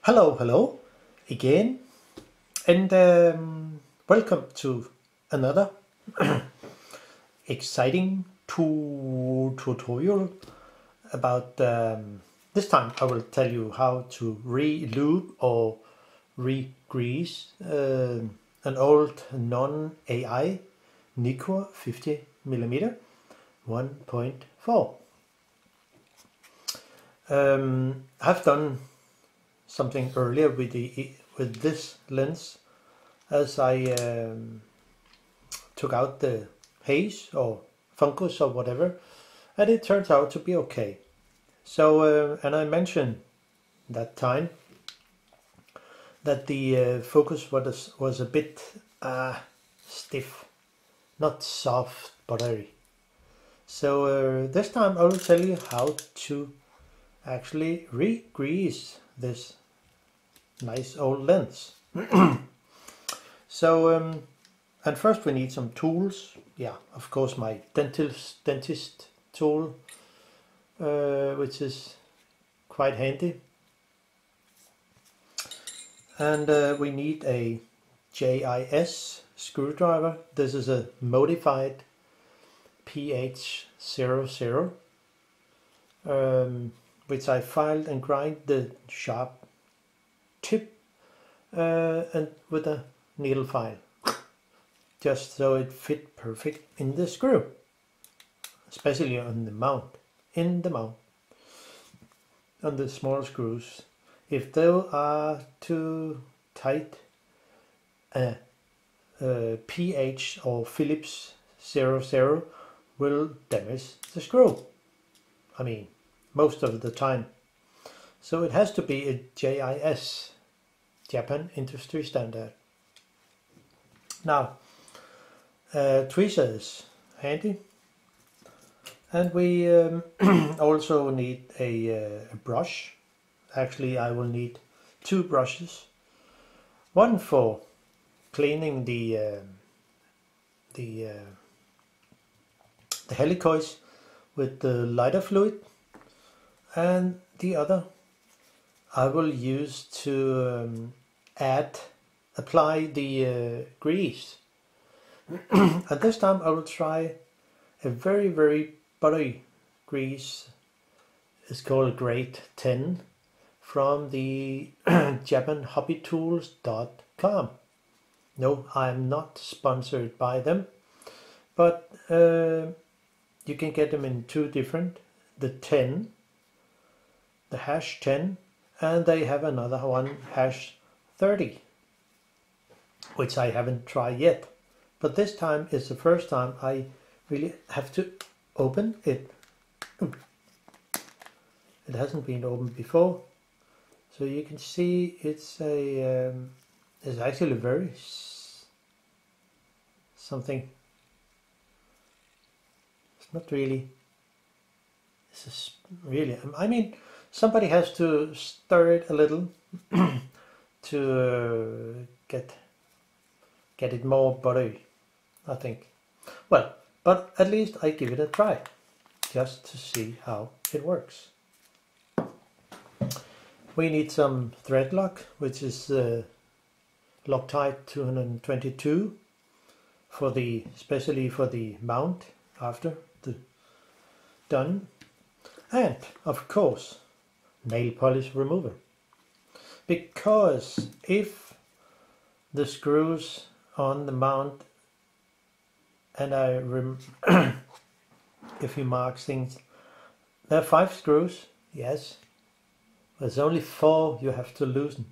Hello again, and welcome to another exciting tutorial about this time I will tell you how to re-lube or re-grease an old non-AI Nikkor 50mm 1.4. I've done something earlier with this lens as I took out the haze or fungus or whatever, and it turns out to be okay. So and I mentioned that time that the focus was a bit stiff, not soft, buttery. So this time I will tell you how to actually re-grease this nice old lens. So and first we need some tools. Yeah, of course my dentist tool, which is quite handy, and we need a JIS screwdriver. This is a modified PH00, which I filed and grind the sharp tip and with a needle file, just so it fit perfect in the screw, especially on the mount, on the small screws. If they are too tight, PH or Phillips 00 will damage the screw. I mean, most of the time. So it has to be a JIS, Japan Industry Standard. Now, tweezer is handy, and we also need a brush. Actually, I will need two brushes. One for cleaning the helicoids with the lighter fluid, and the other I will use to apply the grease. At this time I will try a very buttery grease. It's called Grade 10 from the japanhobbytools.com. No, I'm not sponsored by them, but you can get them in two different, the 10, the hash 10, and they have another one, hash 30, which I haven't tried yet. But this time is the first time I really have to open it. It hasn't been opened before, so you can see it's a it's actually very something. It's not really. This is really. I mean, somebody has to stir it a little to get it more buttery, I think. Well, but at least I give it a try, just to see how it works. We need some thread lock, which is Loctite 222 for the, especially for the mount after the done, and of course nail polish remover, because if the screws on the mount, and if you mark things, there are 5 screws, yes, there's only 4 you have to loosen.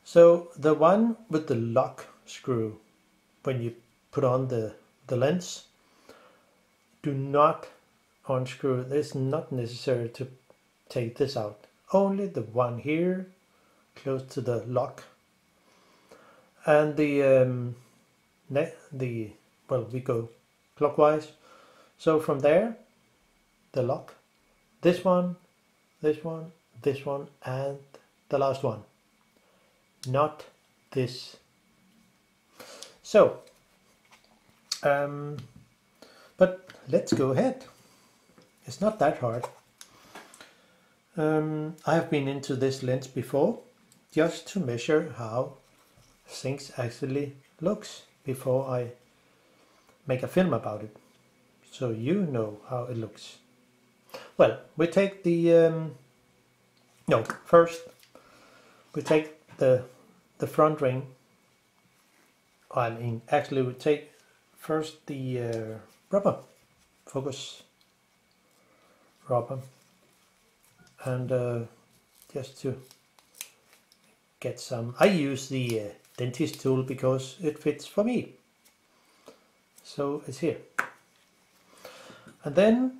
So the one with the lock screw, when you put on the lens, do not unscrew. It's not necessary to take this out. Only the one here, close to the lock, and well, we go clockwise. So from there, the lock, this one, this one, this one, and the last one. Not this. So, but let's go ahead. It's not that hard. I have been into this lens before just to measure how things actually looks before I make a film about it, so you know how it looks. Well, we take the first we take the front ring. I mean, actually we take first the rubber focus rubber, and just to get some, I use the dentist tool because it fits for me, so it's here. And then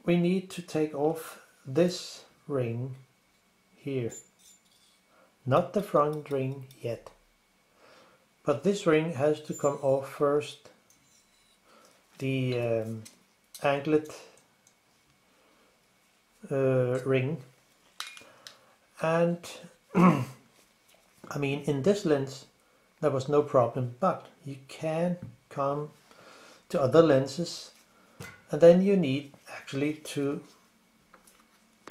we need to take off this ring here, not the front ring yet, but this ring has to come off first, the anglet ring. And I mean, in this lens there was no problem, but you can come to other lenses and then you need actually to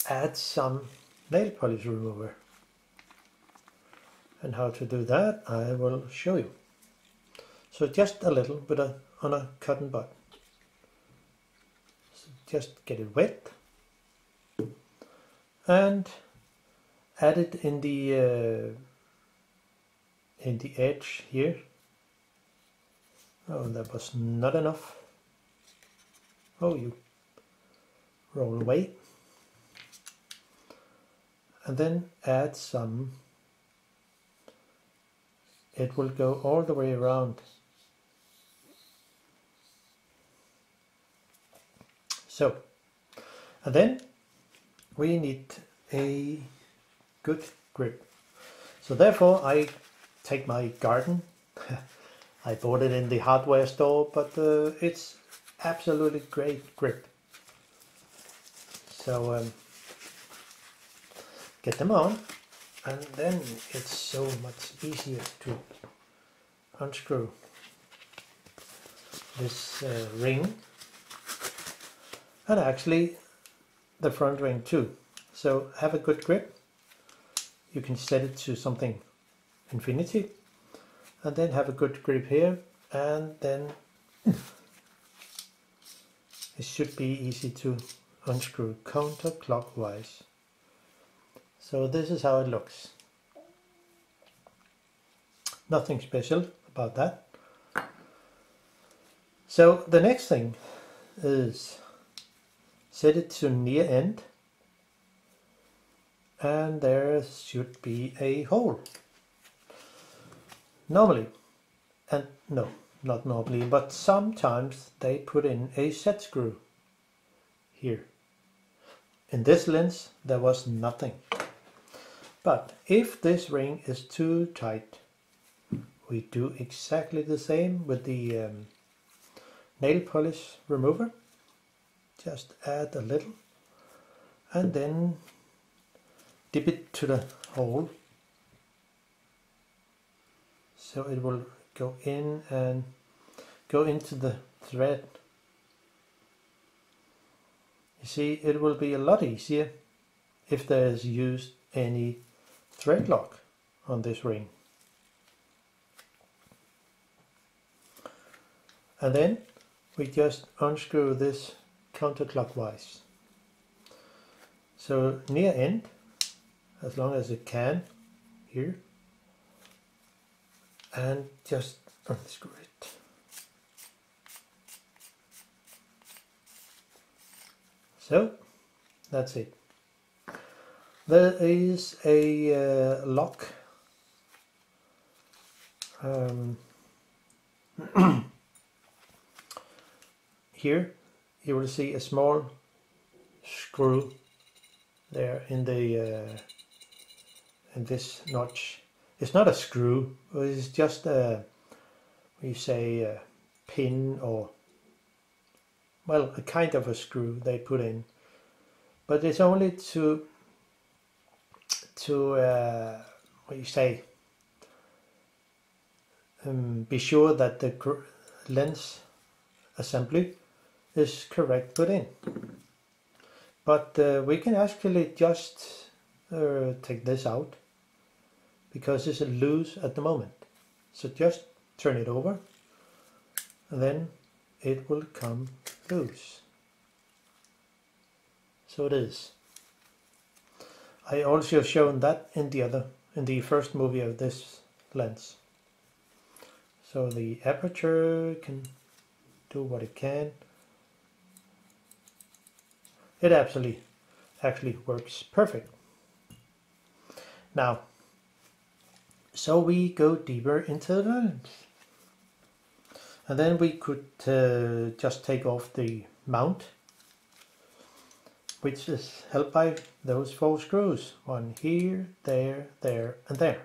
add some nail polish remover. And how to do that I will show you. So just a little bit on a cotton bud. So just get it wet and add it in the edge here. Oh, that was not enough. Oh, you roll away. And then add some. It will go all the way around. So, and then we need a good grip. So therefore I take my garden. I bought it in the hardware store, but it's absolutely great grip. So get them on, and then it's so much easier to unscrew this ring, and actually the front ring too. So have a good grip. You can set it to something infinity, and then have a good grip here, and then it should be easy to unscrew counterclockwise. So this is how it looks. Nothing special about that. So the next thing is set it to near end, and there should be a hole. Normally, and no, not normally, but sometimes they put in a set screw here. In this lens there was nothing. But if this ring is too tight, we do exactly the same with the nail polish remover. Just add a little and then dip it to the hole, so it will go in and go into the thread. You see, it will be a lot easier if there is used any thread lock on this ring. And then we just unscrew this counterclockwise. So near end, as long as it can, here, and just unscrew it. So that's it. There is a lock here. You will see a small screw there in the in this notch. It's not a screw, it's just a, we say a pin, or well, a kind of a screw they put in, but it's only to what you say, be sure that the lens assembly is correct put in. But we can actually just take this out because it's loose at the moment. So just turn it over and then it will come loose. So it is. I also shown that in the first movie of this lens. So the aperture can do what it can. It actually works perfect. Now, so we go deeper into the lens. And then we could just take off the mount, which is held by those 4 screws. One here, there, there, and there.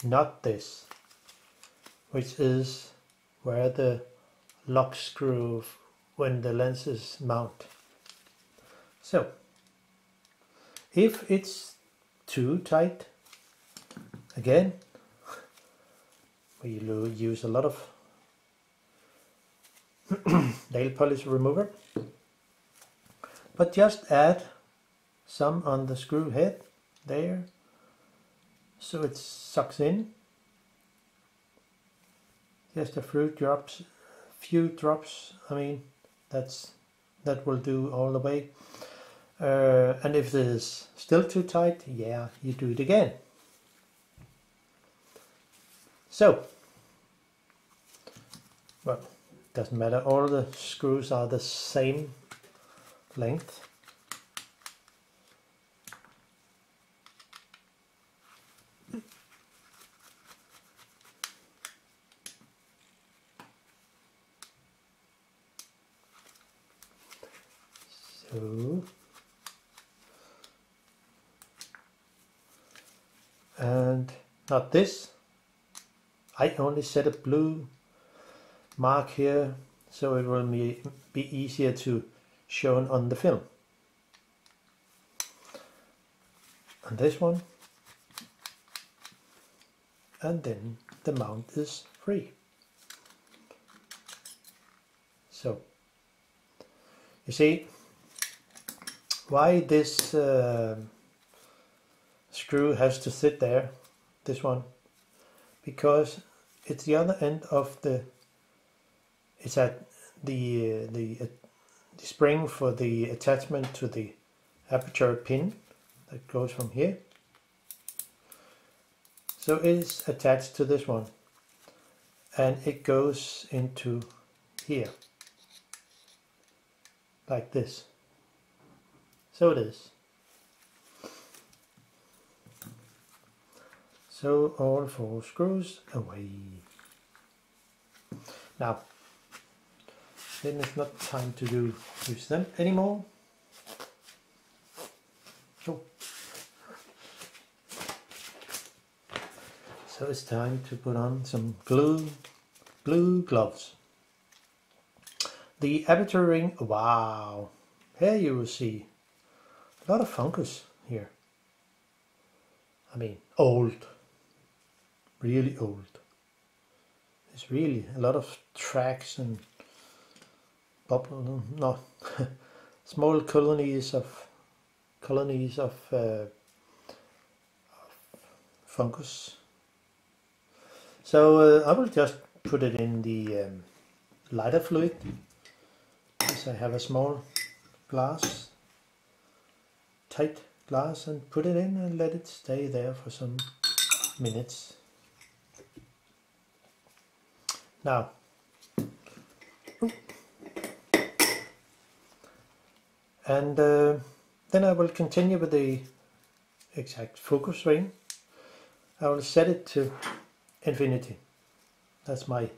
Not this, which is where the lock screw when the lens is mount. So, if it's too tight, again, we use a lot of nail polish remover, but just add some on the screw head there, so it sucks in. Just a few drops. I mean, that will do all the way. And if it is still too tight, yeah, you do it again. So, well, doesn't matter. All the screws are the same length. So, and not this. I only set a blue mark here so it will be easier to show on the film. And this one, and then the mount is free. So you see why this screw has to sit there, this one, because it's the other end of the, it's at the spring for the attachment to the aperture pin that goes from here. So it is attached to this one and it goes into here like this. So it is. So all 4 screws away. Now, then it's not time to use them anymore. Oh. So it's time to put on some glue gloves. The aperture ring, wow, here you will see a lot of fungus here. I mean, old, really old. There's really a lot of tracks and bubble, no, small colonies of fungus. So I will just put it in the lighter fluid. So I have a small glass, tight glass, and put it in and let it stay there for some minutes. Now, and then I will continue with the exact focus ring. I will set it to infinity. That's my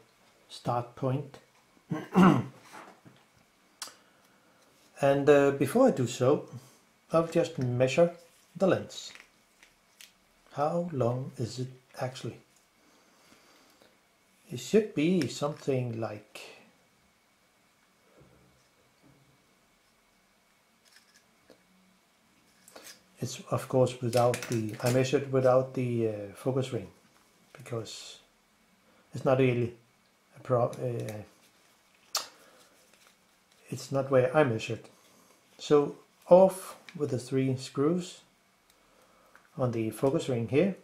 start point. And before I do so, I'll just measure the lens. How long is it actually? It should be something like it's of course without the, I measured without the focus ring because it's not really it's not where I measured. So off with the 3 screws on the focus ring here.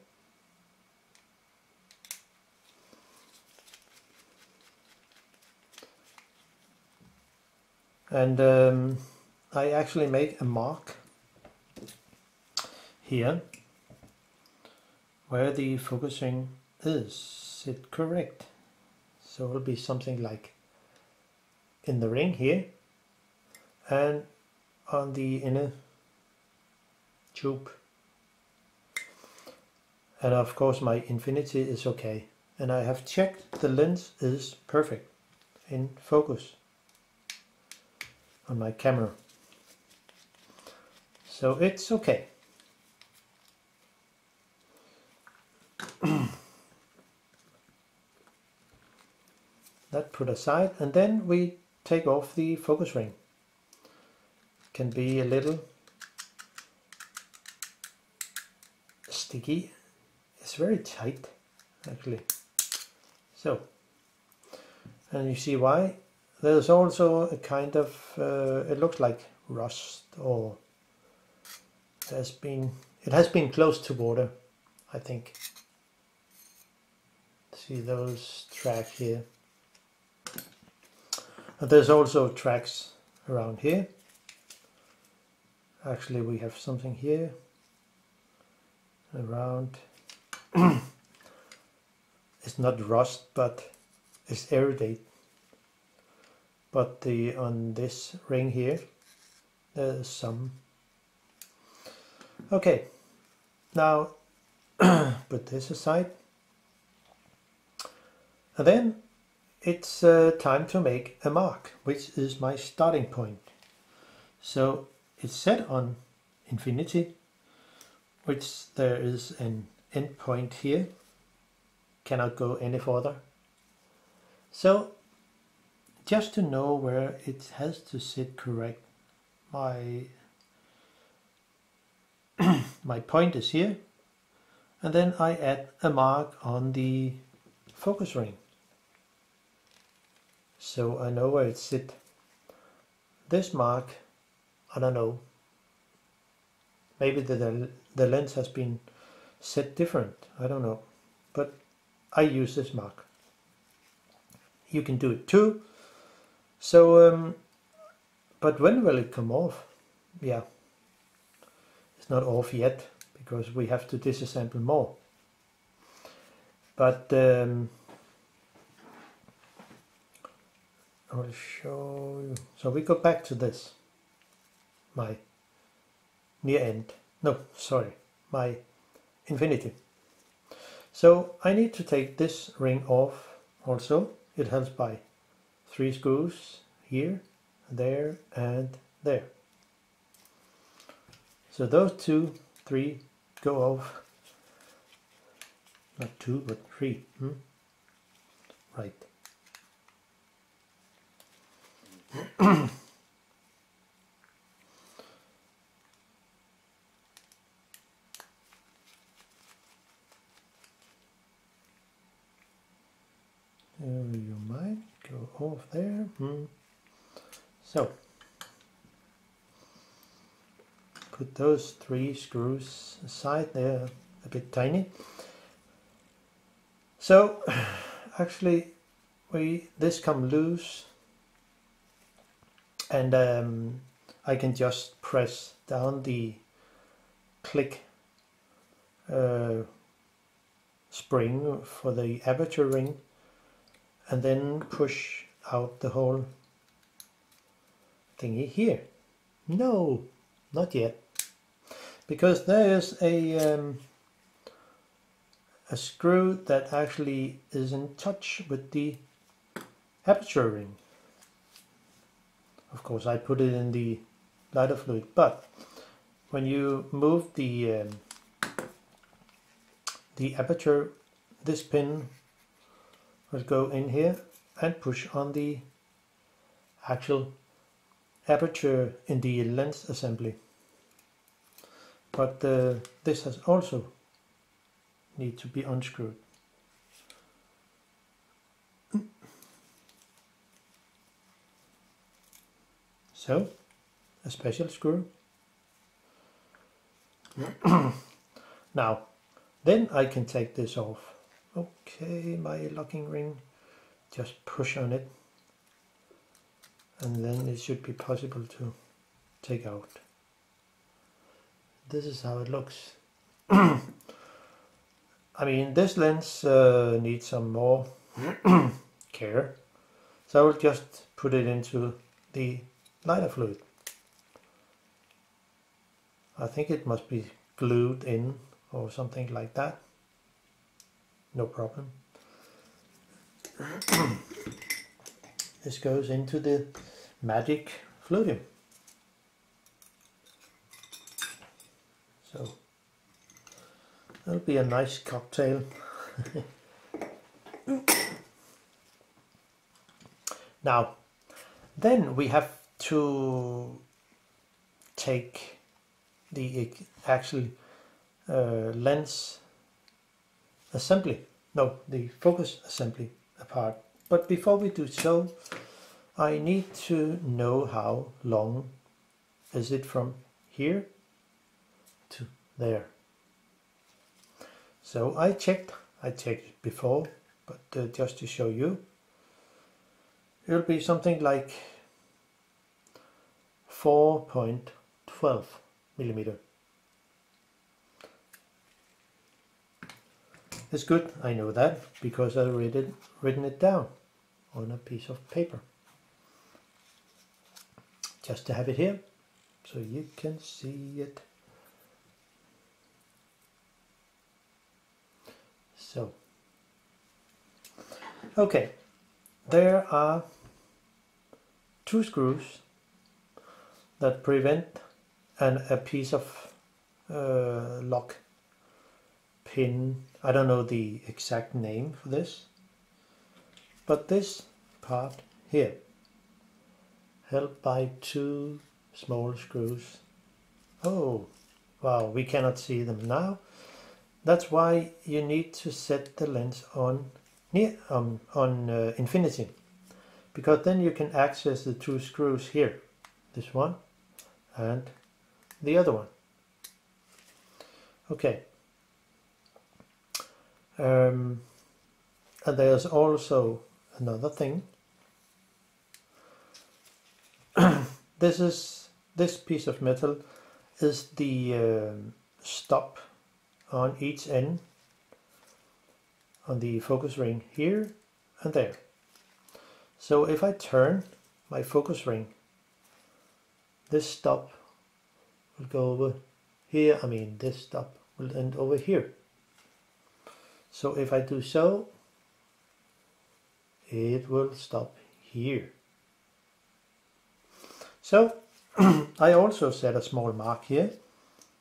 And I actually made a mark here where the focus ring is. Is it correct? So it'll be something like in the ring here and on the inner tube. And of course my infinity is okay. And I have checked the lens is perfect in focus on my camera. So it's okay. That put aside, and then we take off the focus ring. Can be a little sticky. It's very tight actually. So, and you see why. There's also a kind of it looks like rust, or it has been close to water, I think. See those tracks here. And there's also tracks around here. Actually we have something here around. It's not rust, but it's erudite. But on this ring here there's some. Okay, now put this aside. And then it's time to make a mark, which is my starting point. So it's set on infinity, which there is an end point here, cannot go any further. So just to know where it has to sit correct, my my point is here, and then I add a mark on the focus ring. So I know where it sits. This mark, I don't know, maybe the lens has been set different, I don't know, but I use this mark. You can do it too. So, but when will it come off? Yeah, it's not off yet because we have to disassemble more. But I'll show you. So we go back to this, my near end. No, sorry, my infinity. So I need to take this ring off also. It helps by 3 screws here, there, and there. So those 2, 3 go off. Not 2, but 3. Right. You might go off there. So put those 3 screws aside. They're a bit tiny. So actually this come loose, and I can just press down the click spring for the aperture ring, and then push out the whole thingy here. No, not yet, because there is a screw that actually is in touch with the aperture ring. Of course I put it in the lighter fluid, but when you move the aperture, this pin will go in here and push on the actual aperture in the lens assembly. But this has also need to be unscrewed. So a special screw Now, then I can take this off. Okay, my locking ring, just push on it, and then it should be possible to take out. This is how it looks. I mean, this lens needs some more care, so I will just put it into the lighter fluid. I think it must be glued in or something like that. No problem. This goes into the magic fluidium. So that'll be a nice cocktail. Now, then we have to take the actual lens assembly, no, the focus assembly apart. But before we do so, I need to know how long is it from here to there. So I checked it before, but just to show you, it'll be something like 4.12 millimeter. It's good, I know that, because I written it down on a piece of paper. Just to have it here, so you can see it. So, okay, there are 2 screws that prevent a piece of lock pin. I don't know the exact name for this, but this part here held by 2 small screws. Oh wow, we cannot see them now. That's why you need to set the lens on infinity, because then you can access the 2 screws here, this one and the other one. Okay. And there's also another thing. This piece of metal is the stop on each end on the focus ring here and there. So if I turn my focus ring, this stop will go over here. I mean, this stop will end over here. So if I do so, it will stop here. So I also set a small mark here,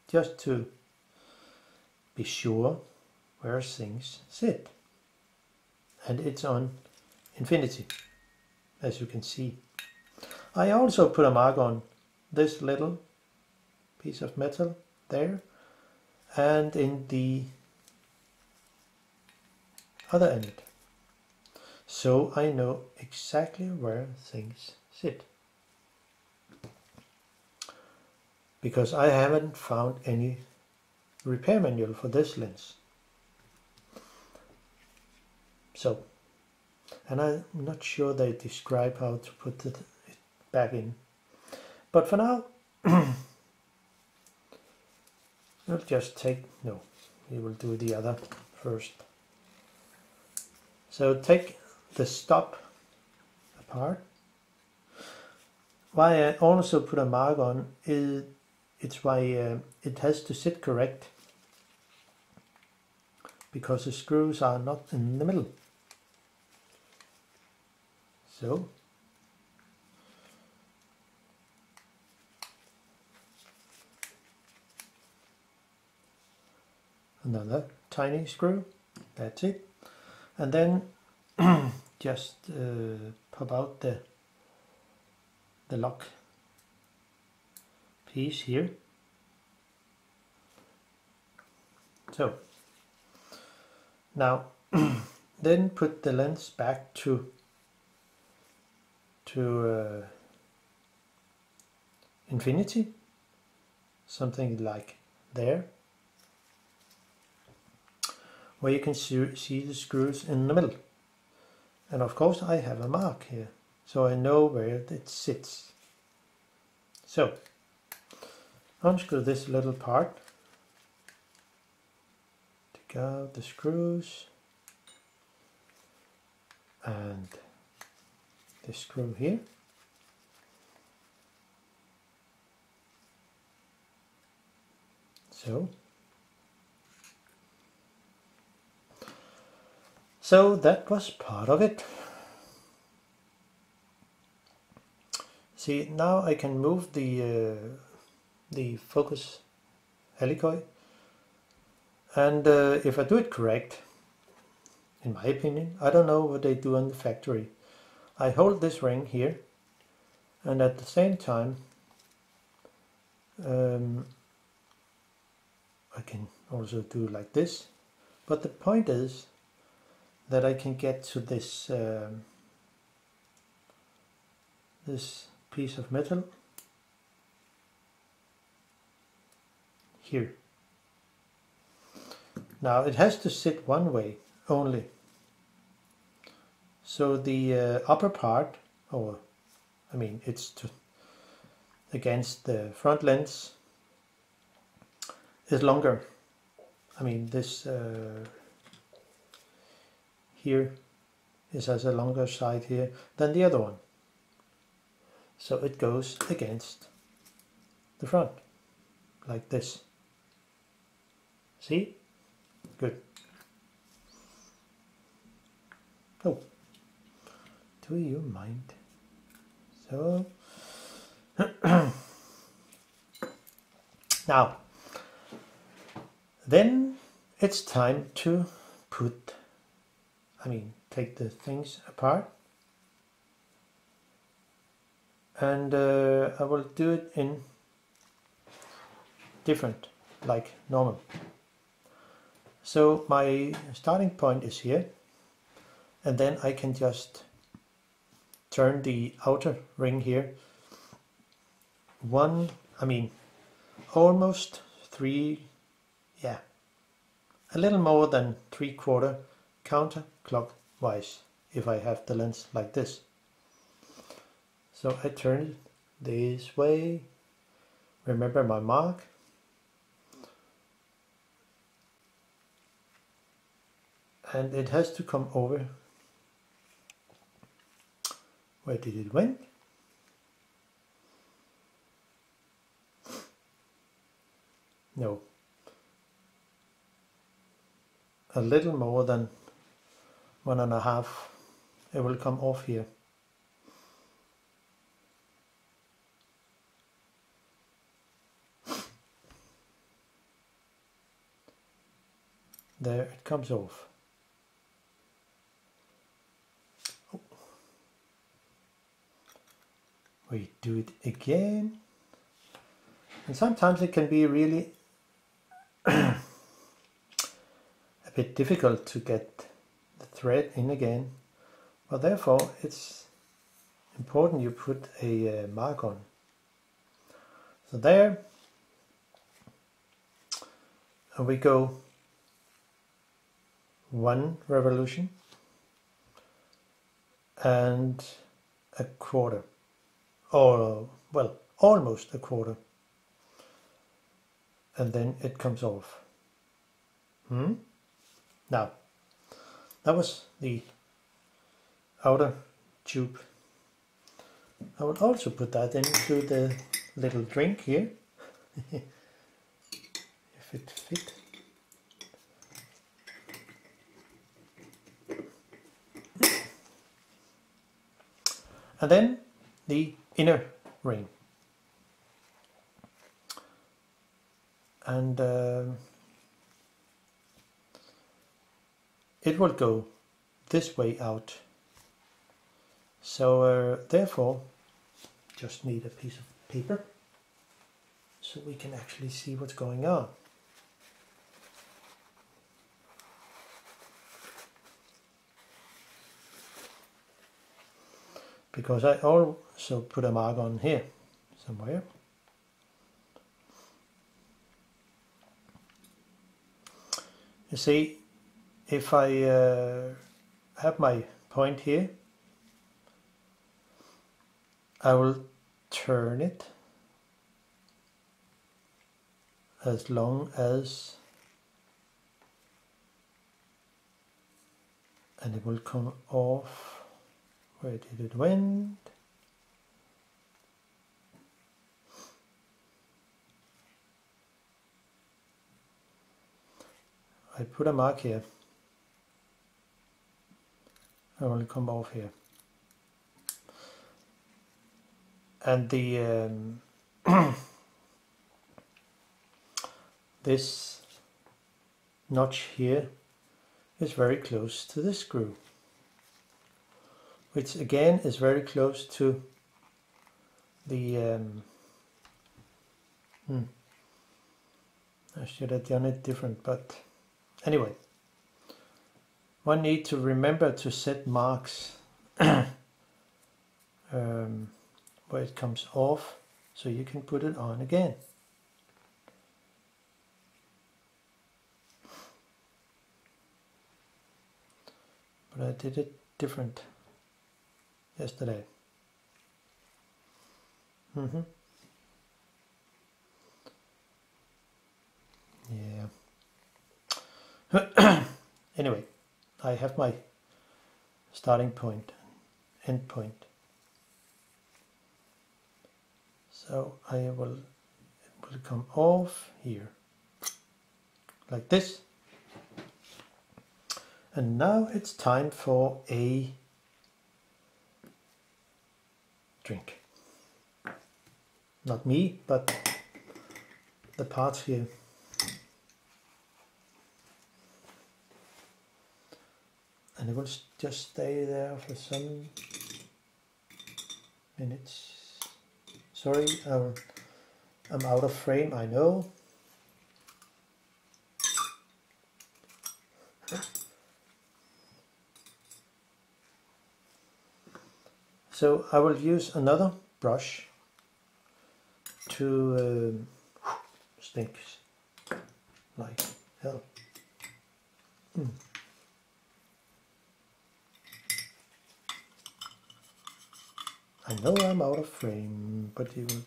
just to be sure where things sit. And it's on infinity, as you can see. I also put a mark on this little piece of metal there, and in the other end, so I know exactly where things sit, because I haven't found any repair manual for this lens. So, and I'm not sure they describe how to put it back in, but for now we'll just we will do the other first. So take the stop apart. Why I also put a mark on is it's why it has to sit correct, because the screws are not in the middle. So another tiny screw, that's it. And then just pop out the lock piece here. So now then put the lens back to infinity, something like there, where you can see the screws in the middle. And of course I have a mark here, so I know where it sits. So unscrew this little part, take out the screws and the screw here. So that was part of it. See, now I can move the focus helicoid, and if I do it correct, in my opinion, I don't know what they do in the factory. I hold this ring here, and at the same time I can also do like this, but the point is that I can get to this this piece of metal here. Now it has to sit one way only, so the upper part, or I mean it's against the front lens, is longer. I mean this here has a longer side here than the other one, so it goes against the front like this. See? Good. Oh, do you mind? So now then it's time to take the things apart, and I will do it in different, like normal. So my starting point is here, and then I can just turn the outer ring here almost a little more than 3/4 counterclockwise if I have the lens like this. So I turn it this way, remember my mark, and it has to come over. Where did it went? No. A little more than 1.5. It will come off here. There it comes off. Oh. We do it again. And sometimes it can be really a bit difficult to get the thread in again, but therefore it's important you put a mark on. So there, and we go 1 revolution and 1/4, or well, almost 1/4, and then it comes off. Now, that was the outer tube. I will also put that into the little drink here, if it fits. And then the inner ring. And it will go this way out. So therefore, just need a piece of paper so we can actually see what's going on. Because I also put a mark on here somewhere. You see, if I have my point here, I will turn it as long as, and it will come off. Where did it went? I put a mark here. I will come off here. And the this notch here is very close to this screw, which again is very close to the I should have done it different, but anyway, one need to remember to set marks where it comes off, so you can put it on again. But I did it different yesterday. Yeah. Anyway, I have my starting point, end point. So it will come off here, like this. And now it's time for a drink. Not me, but the parts here. And it will just stay there for some minutes. Sorry, I'm out of frame, I know. So I will use another brush to stinks like hell. I know I'm out of frame, but you will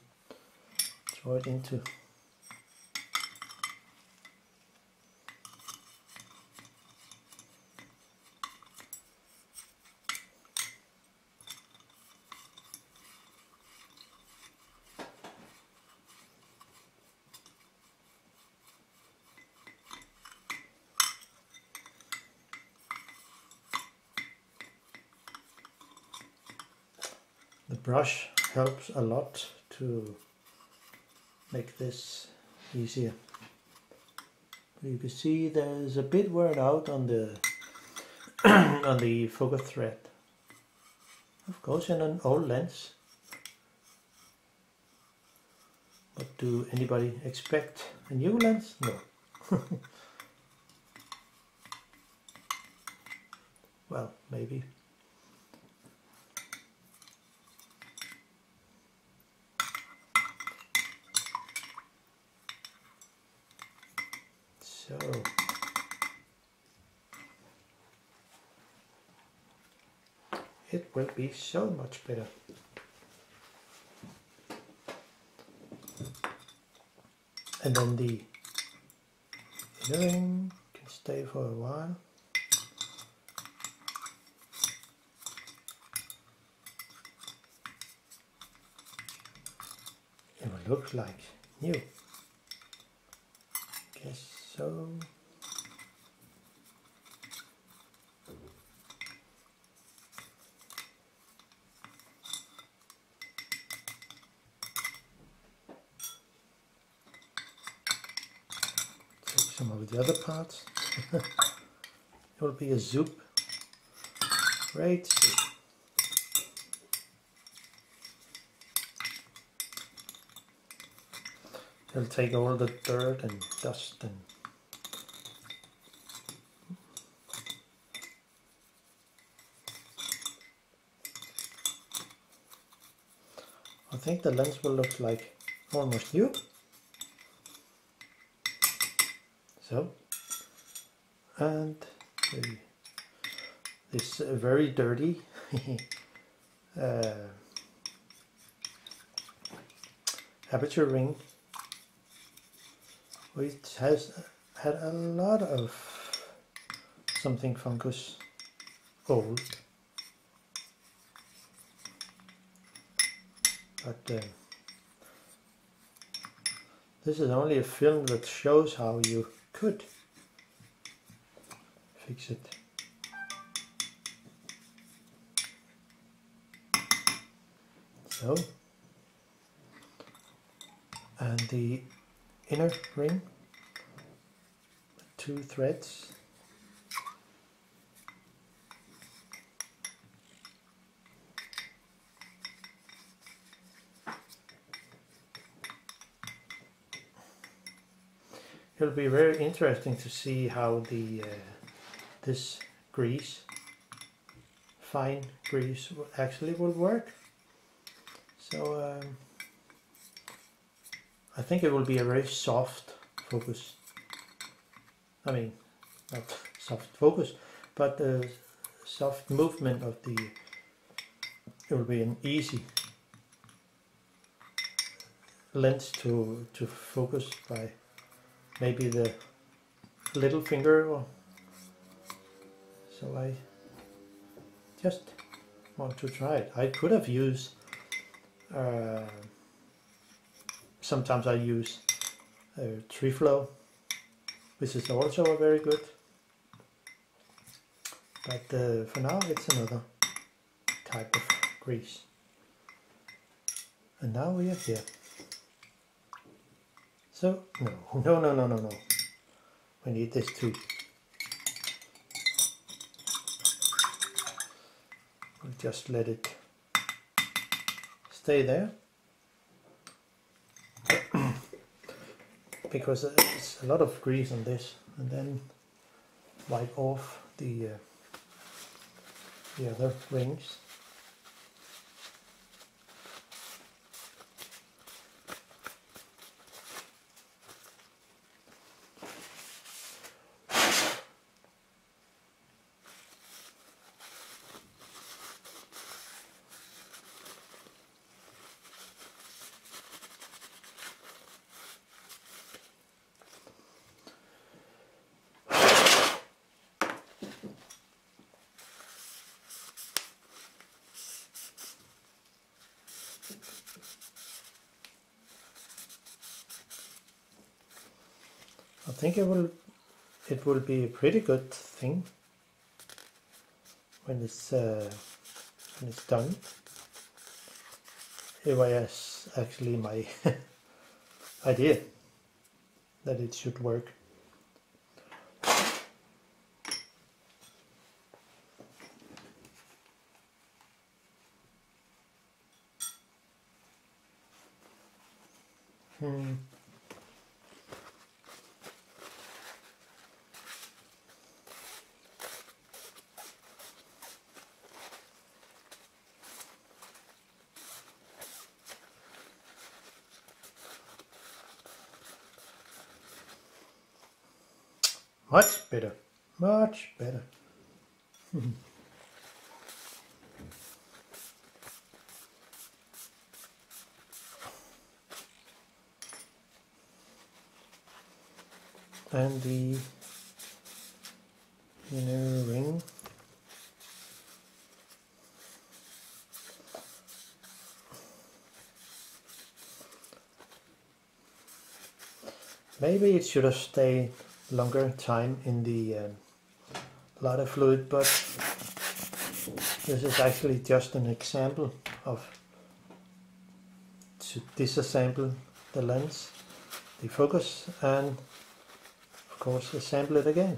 throw it into. The brush helps a lot to make this easier. You can see there's a bit worn out on the on the focus thread. Of course, in an old lens. But do anybody expect a new lens? No. Well, maybe. So it will be so much better. And then the inner ring can stay for a while. It will look like new. Guess so. Take some of the other parts. It will be a soup. Great soup. It'll take all the dirt and dust and I think the lens will look like almost new. So and this very dirty aperture ring, which has had a lot of something fungus old, but this is only a film that shows how you could fix it. So, and the inner ring, 2 threads, it'll be very interesting to see how the this grease, fine grease, actually will work. So I think it will be a very soft focus. I mean, not soft focus, but soft movement of the. It will be an easy lens to focus by maybe the little finger. Or so I just want to try it. I could have used. Sometimes I use tree flow, which is also a very good, but for now it's another type of grease. And now we are here. So no, we need this too. We'll just let it stay there. Because there's a lot of grease on this, and then wipe off the other rings. I think it will be a pretty good thing when it's done. It was actually my idea that it should work. Much better, much better. And the inner ring. Maybe it should have stayed longer time in the ladder fluid, but this is actually just an example of to disassemble the lens, the focus, and of course assemble it again.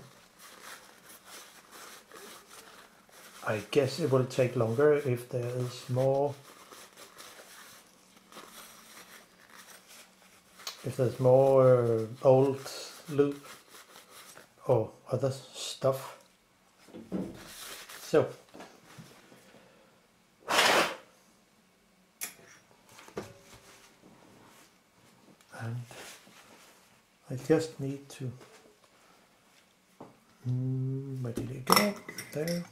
I guess it will take longer if there is more, if there's more old loop or other stuff. So and I just need to Where did it go? There.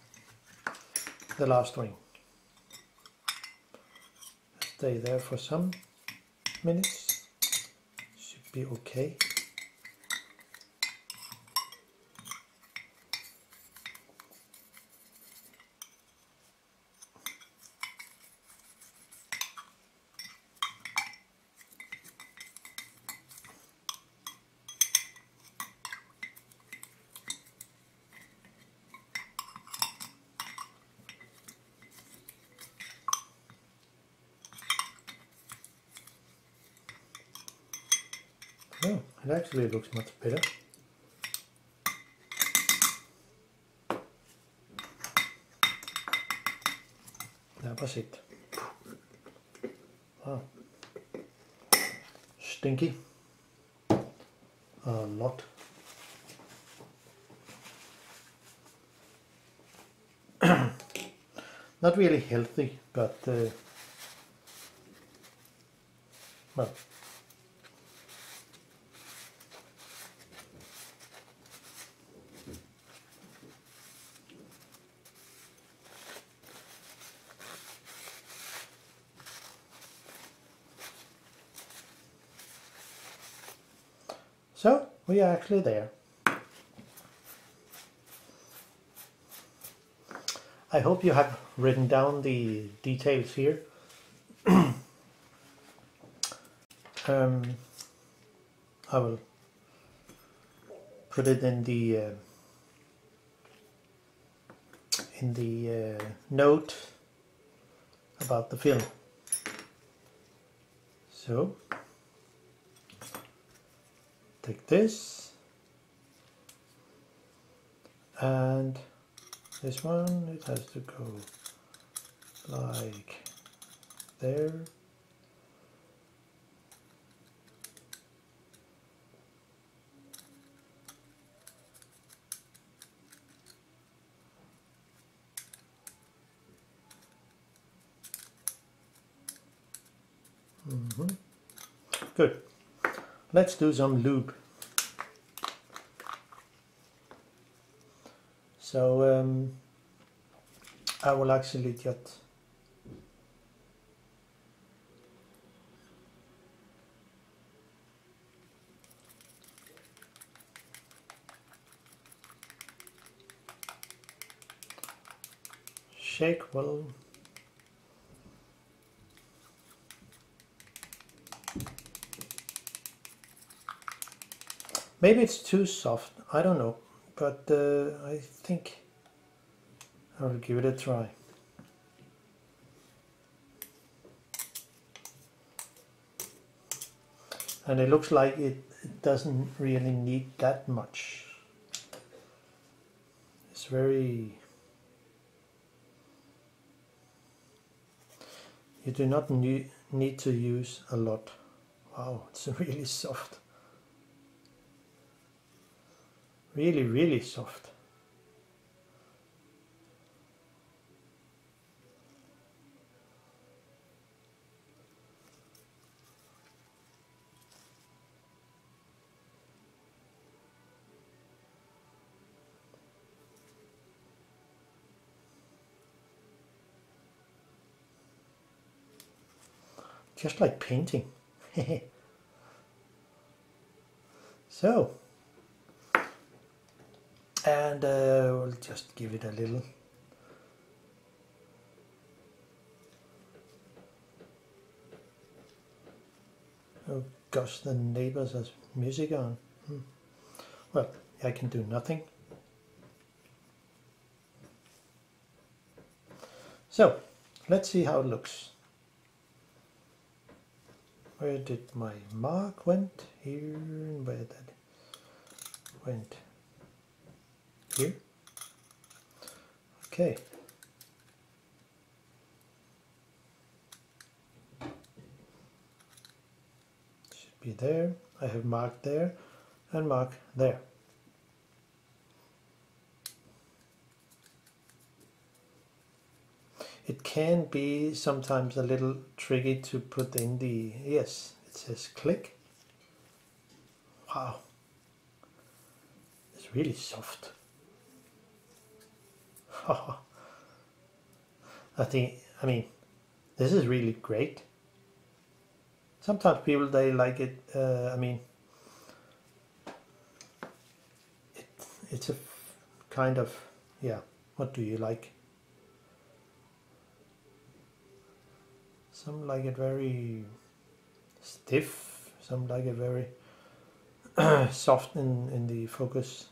The last ring. Stay there for some minutes. Should be okay. Oh, it actually looks much better. That was it. Wow. Stinky. A lot. Not really healthy, but well. So we are actually there. I hope you have written down the details here. I will put it in the note about the film. So take this and this one, it has to go like there. Good. Let's do some lube. So I will actually just shake well. Maybe it's too soft, I don't know, but I think I will give it a try. And it looks like it doesn't really need that much. It's very... You do not need to use a lot. Wow, it's really soft. Really, really soft. Just like painting. So, and we'll just give it a little. Oh gosh, the neighbors has music on. Well, I can do nothing. So, let's see how it looks. Where did my mark went? Here, where that went? Here. Okay. Should be there. I have marked there and mark there. It can be sometimes a little tricky to put in the, yes, it says click. Wow, it's really soft. I mean, this is really great. Sometimes people, they like it, I mean, it's a kind of, yeah, what do you like? Some like it very stiff, some like it very soft in the focus.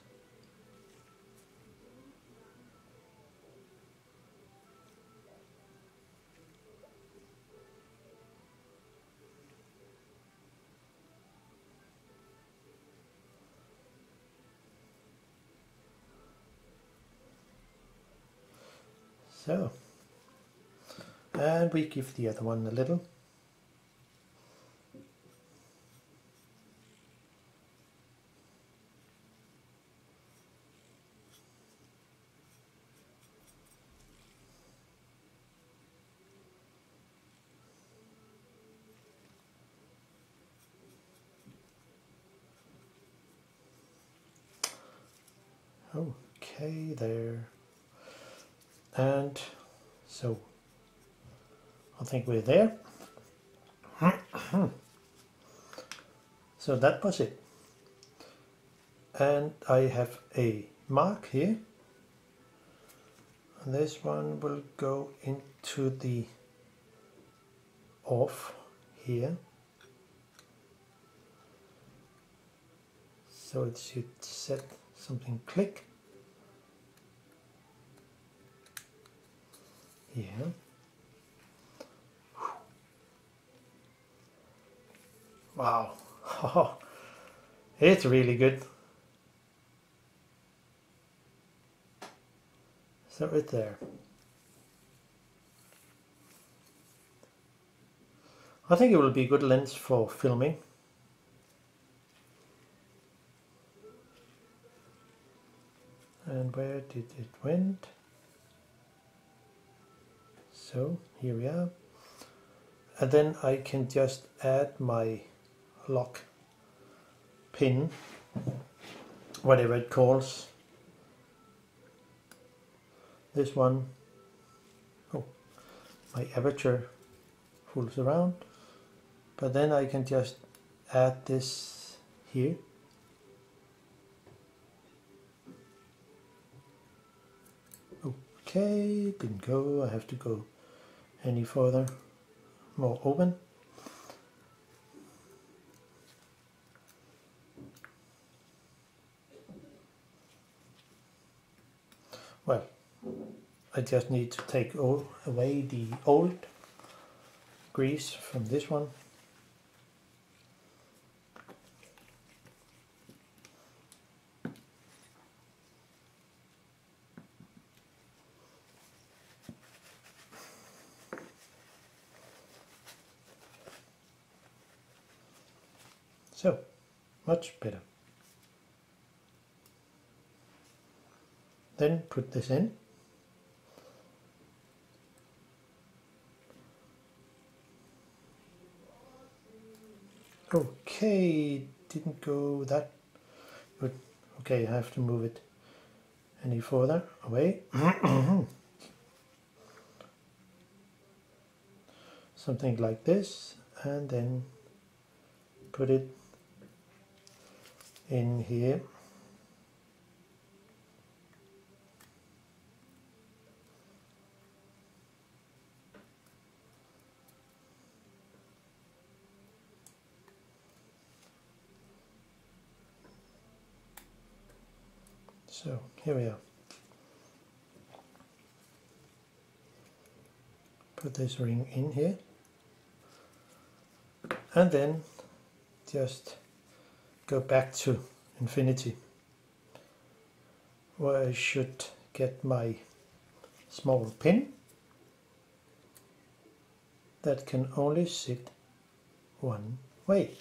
So, and we give the other one a little. Okay, there. And so I think we're there. So that was it. And I have a mark here. And this one will go into the off here. So it should set something click. Yeah. Wow. It's really good. So right there. I think it will be a good lens for filming. And where did it went? So here we are. And then I can just add my lock pin, whatever it calls. This one, oh, my aperture fools around, but then I can just add this here. Okay, didn't go, I have to go any further, more open. Well, I just need to take away the old grease from this one. So, much better. Then put this in. Okay, didn't go that good. Okay, I have to move it any further away. Something like this, and then put it in here. So here we are. Put this ring in here, and then just go back to infinity, where I should get my small pin that can only sit one way.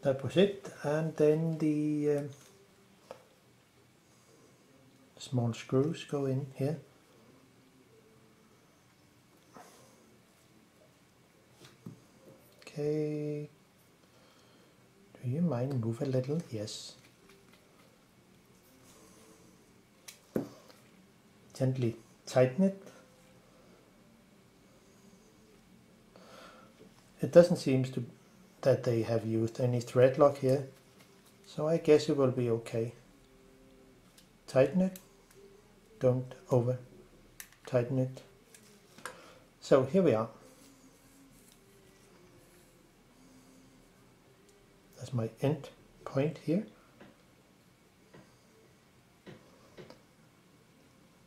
That was it, and then the small screws go in here. Okay, do you mind move a little? Yes. gently tighten it. It doesn't seem to that they have used any thread lock here, so I guess it will be okay. Tighten it, don't over tighten it. So here we are. That's my end point here.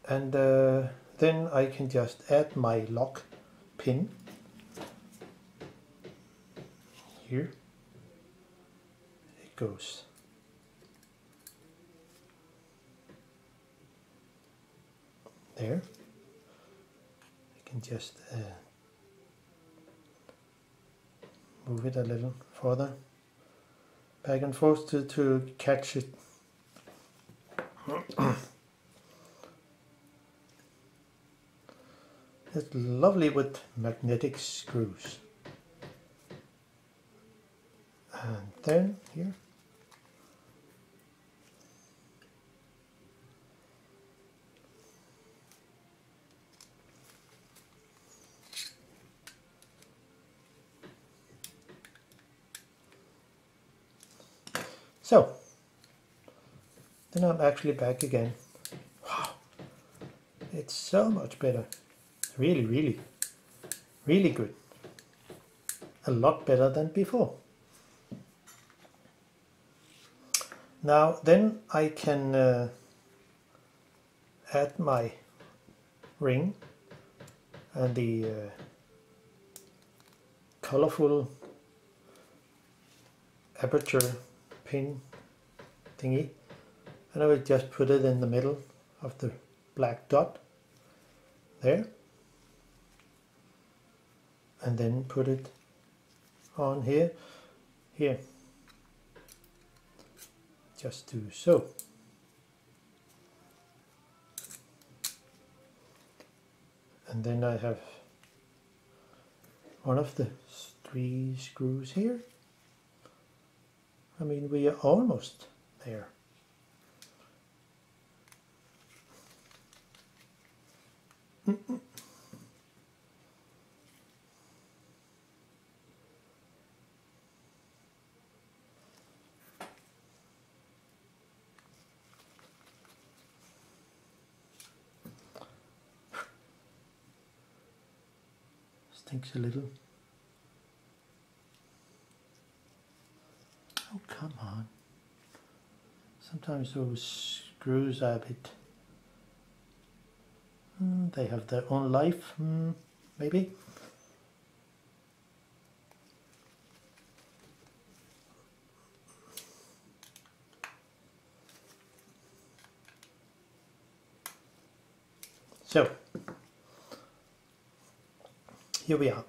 And then I can just add my lock pin here. It goes there. I can just move it a little further back and forth to catch it. It's lovely with magnetic screws. And then here. So, then I'm actually back again. Wow, it's so much better. Really, really, really good. A lot better than before. Now then I can add my ring and the colorful aperture pin thingy, and I will just put it in the middle of the black dot there, and then put it on here, just do so. And then I have one of the 3 screws here. I mean, we are almost there. Stinks a little. Oh, come on. Sometimes those screws are a bit... they have their own life, maybe. So, here we are.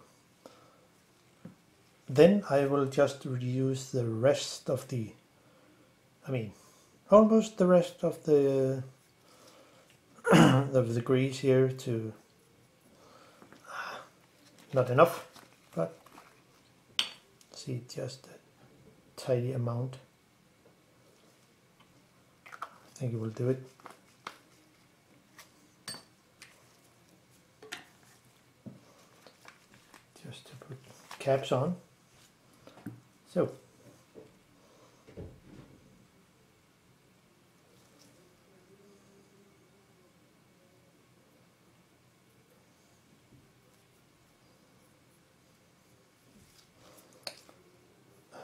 Then I will just reuse the rest of the, almost the rest of the of the grease here to, not enough, but see, just a tiny amount. I think it will do it. Just to put caps on. So,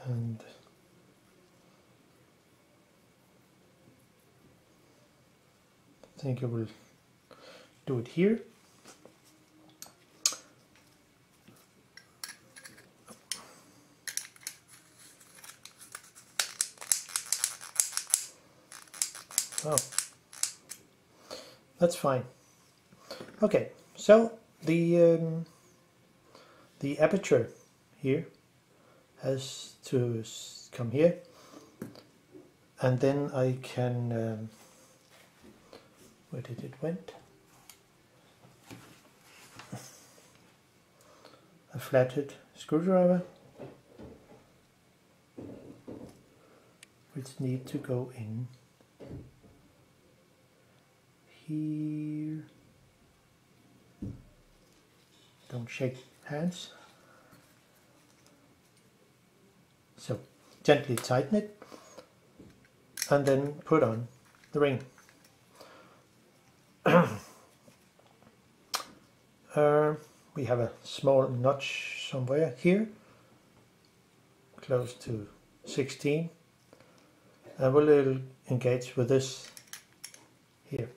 and I think I will do it here. Oh, that's fine. Okay, so the aperture here has to come here, and then I can where did it went? A flathead screwdriver, which need to go in here. Don't shake hands. So gently tighten it and then put on the ring. We have a small notch somewhere here, close to 16, and we'll engage with this here.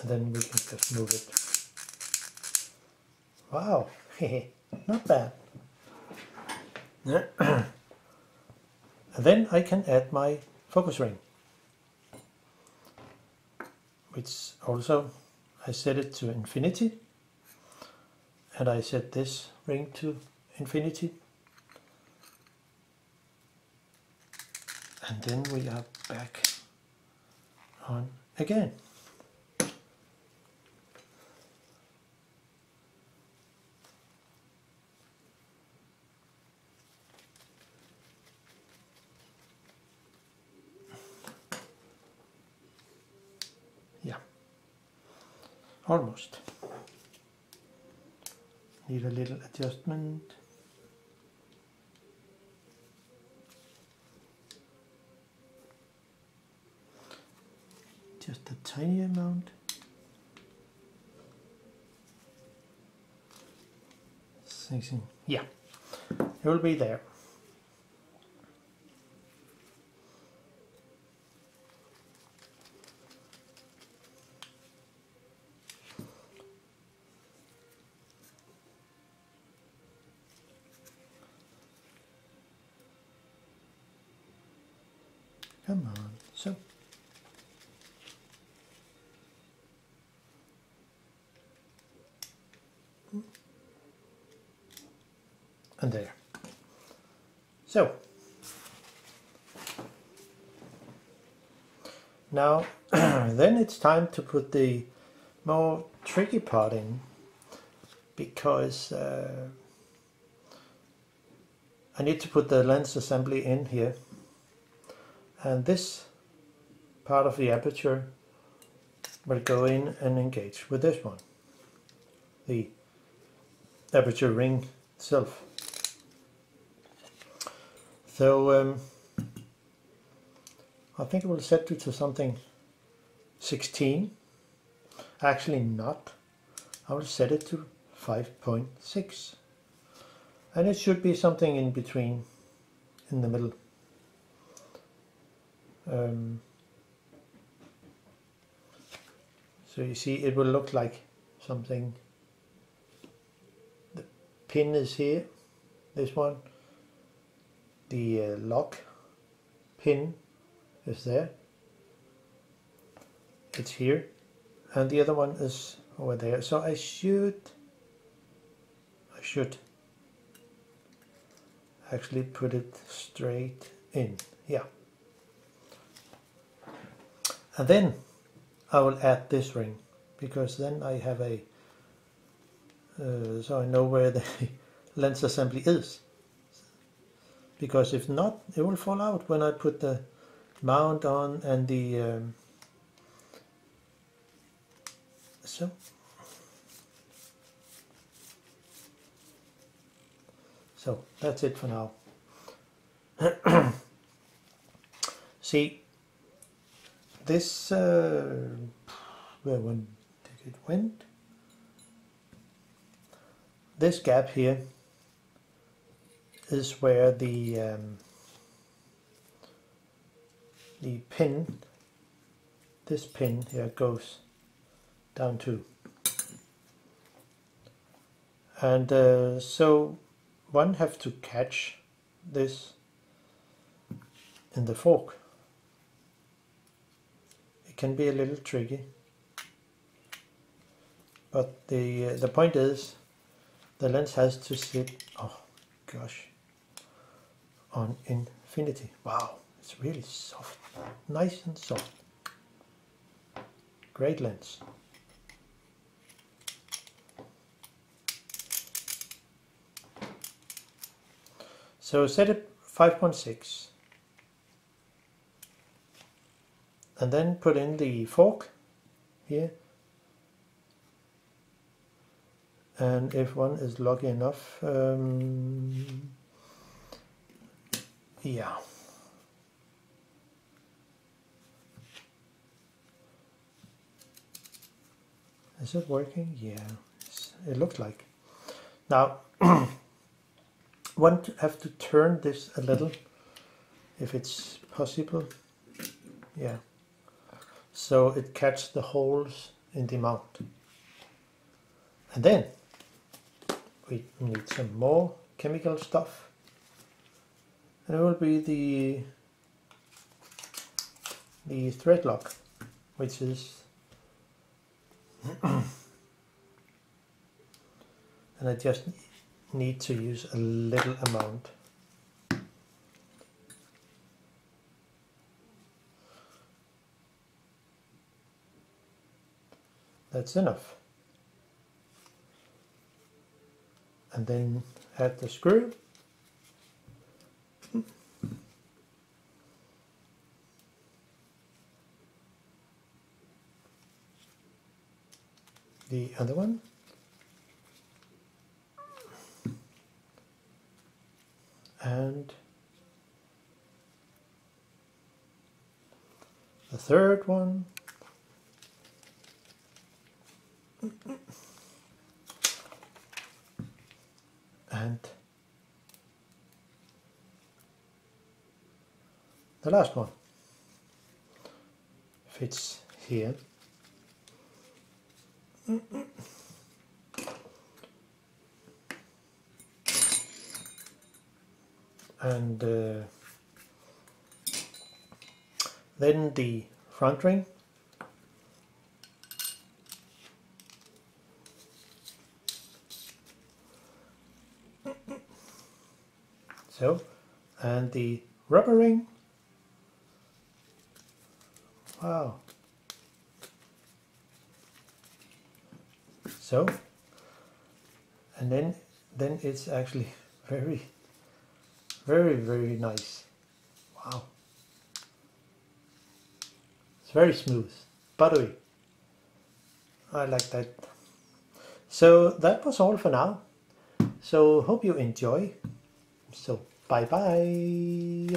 And then we can just move it. Wow, not bad. And then I can add my focus ring, which also I set it to infinity, and I set this ring to infinity, and then we are back on again. Yeah, almost. Need a little adjustment. Just a tiny amount. Yeah, it will be there. Come on, so. And there. So. Now, then it's time to put the more tricky part in, because I need to put the lens assembly in here. And this part of the aperture will go in and engage with this one, the aperture ring itself. So I think it will set it to something 16. Actually not. I will set it to 5.6. And it should be something in between, in the middle. So you see, it will look like something. The pin is here, this one. The lock pin is there. It's here, and the other one is over there. So I should actually put it straight in. Yeah. And then I will add this ring, because then I have a, so I know where the lens assembly is. Because if not, it will fall out when I put the mount on and the, so that's it for now. See, this, where did it went? This gap here is where the pin, this pin here goes down to. And so one have to catch this in the fork. It can be a little tricky, but the point is the lens has to sit, oh gosh, on infinity. Wow, it's really soft, nice and soft. Great lens. So set it 5.6 and then put in the fork here, and if one is lucky enough, yeah, is it working? Yeah, it looks like. Now one have to turn this a little if it's possible, yeah, so it catches the holes in the mount. And then we need some more chemical stuff, and it will be the thread lock, which is and I just need to use a little amount. That's enough. And then add the screw. The other one. And the third one. And the last one fits here. And then the front ring. So, and the rubber ring. Wow. So, and then it's actually very nice. Wow. It's very smooth, buttery. I like that. So that was all for now. So hope you enjoy. So bye bye.